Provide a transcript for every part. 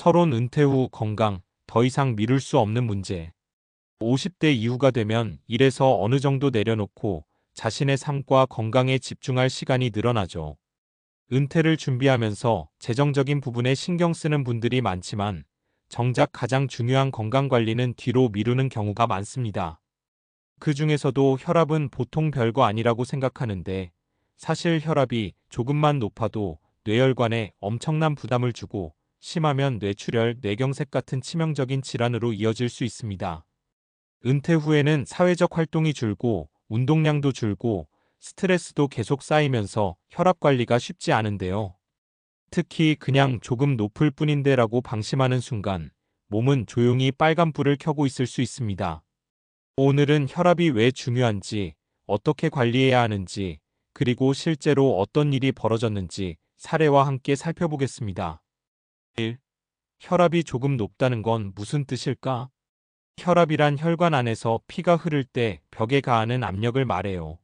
서론 은퇴 후 건강, 더 이상 미룰 수 없는 문제. 50대 이후가 되면 일에서 어느 정도 내려놓고 자신의 삶과 건강에 집중할 시간이 늘어나죠. 은퇴를 준비하면서 재정적인 부분에 신경 쓰는 분들이 많지만 정작 가장 중요한 건강 관리는 뒤로 미루는 경우가 많습니다. 그 중에서도 혈압은 보통 별거 아니라고 생각하는데 사실 혈압이 조금만 높아도 뇌혈관에 엄청난 부담을 주고 심하면 뇌출혈, 뇌경색 같은 치명적인 질환으로 이어질 수 있습니다. 은퇴 후에는 사회적 활동이 줄고 운동량도 줄고 스트레스도 계속 쌓이면서 혈압 관리가 쉽지 않은데요. 특히 그냥 조금 높을 뿐인데라고 방심하는 순간 몸은 조용히 빨간불을 켜고 있을 수 있습니다. 오늘은 혈압이 왜 중요한지, 어떻게 관리해야 하는지, 그리고 실제로 어떤 일이 벌어졌는지 사례와 함께 살펴보겠습니다. 1. 혈압이 조금 높다는 건 무슨 뜻일까? 혈압이란 혈관 안에서 피가 흐를 때 벽에 가하는 압력을 말해요.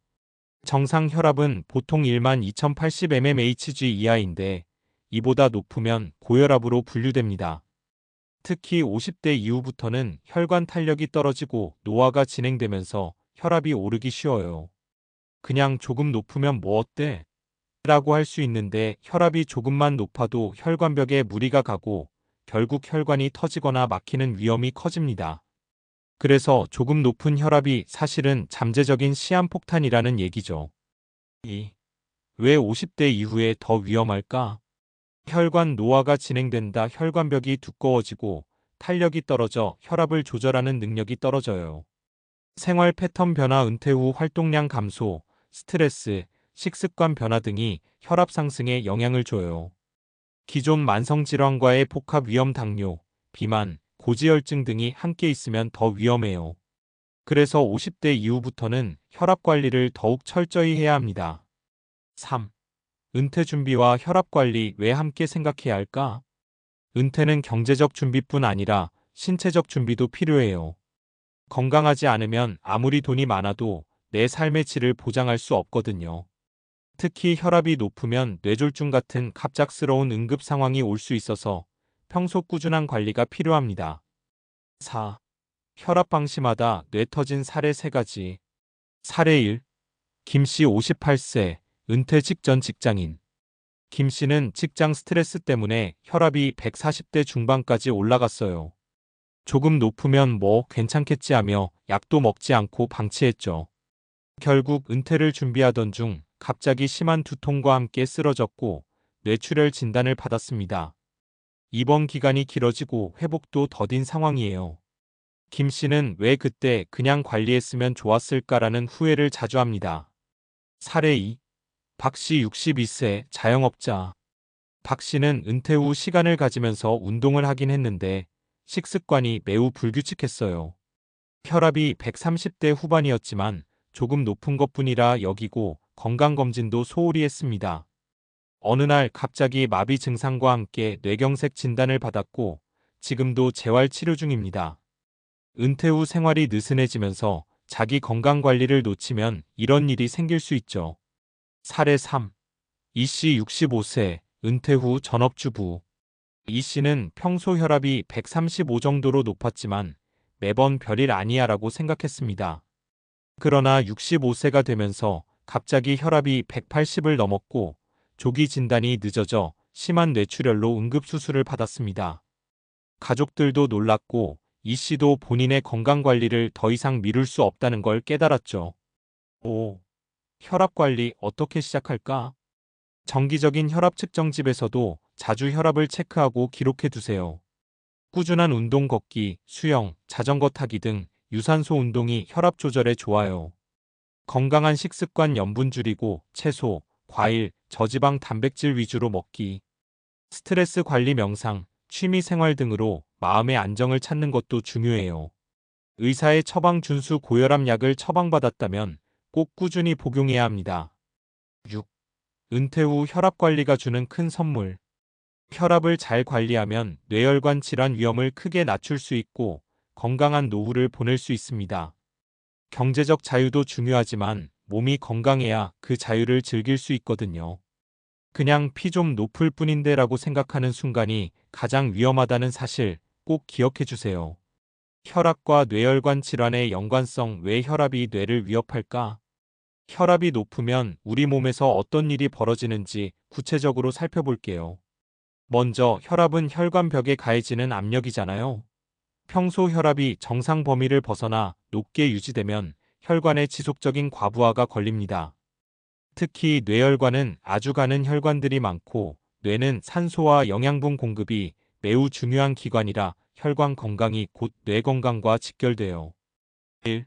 정상 혈압은 보통 12,080 mmHg 이하인데 이보다 높으면 고혈압으로 분류됩니다. 특히 50대 이후부터는 혈관 탄력이 떨어지고 노화가 진행되면서 혈압이 오르기 쉬워요. 그냥 조금 높으면 뭐 어때? 라고 할 수 있는데 혈압이 조금만 높아도 혈관벽에 무리가 가고 결국 혈관이 터지거나 막히는 위험이 커집니다. 그래서 조금 높은 혈압이 사실은 잠재적인 시한폭탄이라는 얘기죠. 2. 왜 50대 이후에 더 위험할까? 혈관 노화가 진행된다. 혈관벽이 두꺼워지고 탄력이 떨어져 혈압을 조절하는 능력이 떨어져요. 생활 패턴 변화, 은퇴 후 활동량 감소, 스트레스, 식습관 변화 등이 혈압 상승에 영향을 줘요. 기존 만성질환과의 복합 위험, 당뇨, 비만, 고지혈증 등이 함께 있으면 더 위험해요. 그래서 50대 이후부터는 혈압 관리를 더욱 철저히 해야 합니다. 3. 은퇴 준비와 혈압 관리 왜 함께 생각해야 할까? 은퇴는 경제적 준비뿐 아니라 신체적 준비도 필요해요. 건강하지 않으면 아무리 돈이 많아도 내 삶의 질을 보장할 수 없거든요. 특히 혈압이 높으면 뇌졸중 같은 갑작스러운 응급 상황이 올 수 있어서 평소 꾸준한 관리가 필요합니다. 4. 혈압 방심하다 뇌 터진 사례 3가지. 사례 1. 김 씨 58세, 은퇴 직전 직장인. 김 씨는 직장 스트레스 때문에 혈압이 140대 중반까지 올라갔어요. 조금 높으면 뭐 괜찮겠지 하며 약도 먹지 않고 방치했죠. 결국 은퇴를 준비하던 중 갑자기 심한 두통과 함께 쓰러졌고 뇌출혈 진단을 받았습니다. 입원 기간이 길어지고 회복도 더딘 상황이에요. 김 씨는 왜 그때 그냥 관리했으면 좋았을까라는 후회를 자주 합니다. 사례 2. 박 씨 62세, 자영업자. 박 씨는 은퇴 후 시간을 가지면서 운동을 하긴 했는데 식습관이 매우 불규칙했어요. 혈압이 130대 후반이었지만 조금 높은 것뿐이라 여기고 건강검진도 소홀히 했습니다. 어느 날 갑자기 마비 증상과 함께 뇌경색 진단을 받았고 지금도 재활 치료 중입니다. 은퇴 후 생활이 느슨해지면서 자기 건강 관리를 놓치면 이런 일이 생길 수 있죠. 사례 3. 이 씨 65세, 은퇴 후 전업주부. 이 씨는 평소 혈압이 135 정도로 높았지만 매번 별일 아니야라고 생각했습니다. 그러나 65세가 되면서 갑자기 혈압이 180을 넘었고 조기 진단이 늦어져 심한 뇌출혈로 응급수술을 받았습니다. 가족들도 놀랐고 이 씨도 본인의 건강관리를 더 이상 미룰 수 없다는 걸 깨달았죠. 5. 혈압관리 어떻게 시작할까? 정기적인 혈압 측정집에서도 자주 혈압을 체크하고 기록해 두세요. 꾸준한 운동, 걷기, 수영, 자전거 타기 등 유산소 운동이 혈압 조절에 좋아요. 건강한 식습관, 염분 줄이고 채소, 과일, 저지방 단백질 위주로 먹기. 스트레스 관리, 명상, 취미 생활 등으로 마음의 안정을 찾는 것도 중요해요. 의사의 처방 준수, 고혈압 약을 처방받았다면 꼭 꾸준히 복용해야 합니다. 6. 은퇴 후 혈압 관리가 주는 큰 선물. 혈압을 잘 관리하면 뇌혈관 질환 위험을 크게 낮출 수 있고 건강한 노후를 보낼 수 있습니다. 경제적 자유도 중요하지만 몸이 건강해야 그 자유를 즐길 수 있거든요. 그냥 피 좀 높을 뿐인데 라고 생각하는 순간이 가장 위험하다는 사실 꼭 기억해 주세요. 혈압과 뇌혈관 질환의 연관성. 왜 혈압이 뇌를 위협할까? 혈압이 높으면 우리 몸에서 어떤 일이 벌어지는지 구체적으로 살펴볼게요. 먼저 혈압은 혈관벽에 가해지는 압력이잖아요. 평소 혈압이 정상 범위를 벗어나 높게 유지되면 혈관에 지속적인 과부하가 걸립니다. 특히 뇌혈관은 아주 가는 혈관들이 많고 뇌는 산소와 영양분 공급이 매우 중요한 기관이라 혈관 건강이 곧 뇌 건강과 직결돼요. 1.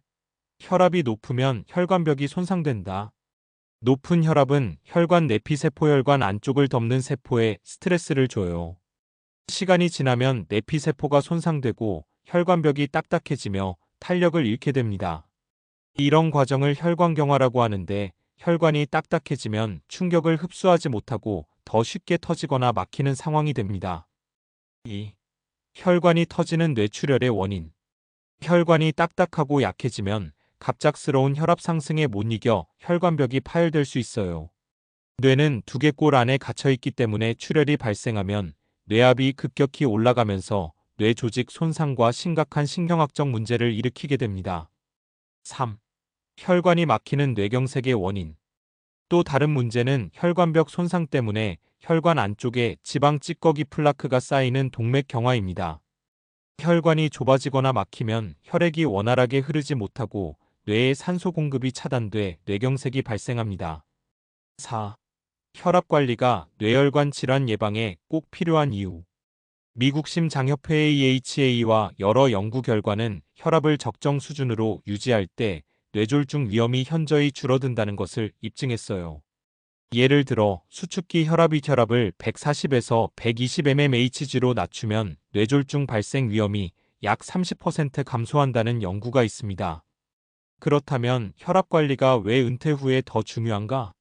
혈압이 높으면 혈관벽이 손상된다. 높은 혈압은 혈관 내피세포혈관 안쪽을 덮는 세포에 스트레스를 줘요. 시간이 지나면 내피세포가 손상되고 혈관벽이 딱딱해지며 탄력을 잃게 됩니다. 이런 과정을 혈관경화라고 하는데 혈관이 딱딱해지면 충격을 흡수하지 못하고 더 쉽게 터지거나 막히는 상황이 됩니다. 2. 혈관이 터지는 뇌출혈의 원인. 혈관이 딱딱하고 약해지면 갑작스러운 혈압 상승에 못 이겨 혈관벽이 파열될 수 있어요. 뇌는 두개골 안에 갇혀있기 때문에 출혈이 발생하면 뇌압이 급격히 올라가면서 뇌 조직 손상과 심각한 신경학적 문제를 일으키게 됩니다. 3. 혈관이 막히는 뇌경색의 원인. 또 다른 문제는 혈관벽 손상 때문에 혈관 안쪽에 지방 찌꺼기 플라크가 쌓이는 동맥경화입니다. 혈관이 좁아지거나 막히면 혈액이 원활하게 흐르지 못하고 뇌의 산소 공급이 차단돼 뇌경색이 발생합니다. 4. 혈압 관리가 뇌혈관 질환 예방에 꼭 필요한 이유. 미국 심장협회 AHA와 여러 연구 결과는 혈압을 적정 수준으로 유지할 때 뇌졸중 위험이 현저히 줄어든다는 것을 입증했어요. 예를 들어 수축기 혈압을 140에서 120 mmHg로 낮추면 뇌졸중 발생 위험이 약 30% 감소한다는 연구가 있습니다. 그렇다면 혈압 관리가 왜 은퇴 후에 더 중요한가?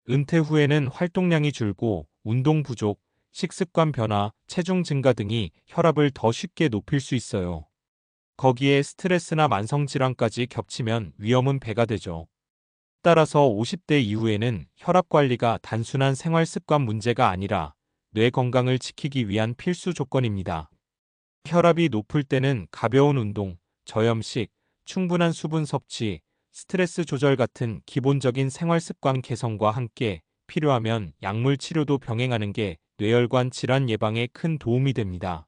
은퇴 후에는 활동량이 줄고 운동 부족, 식습관 변화, 체중 증가 등이 혈압을 더 쉽게 높일 수 있어요. 거기에 스트레스나 만성질환까지 겹치면 위험은 배가 되죠. 따라서 50대 이후에는 혈압 관리가 단순한 생활 습관 문제가 아니라 뇌 건강을 지키기 위한 필수 조건입니다. 혈압이 높을 때는 가벼운 운동, 저염식, 충분한 수분 섭취, 스트레스 조절 같은 기본적인 생활 습관 개선과 함께 필요하면 약물 치료도 병행하는 게 뇌혈관 질환 예방에 큰 도움이 됩니다.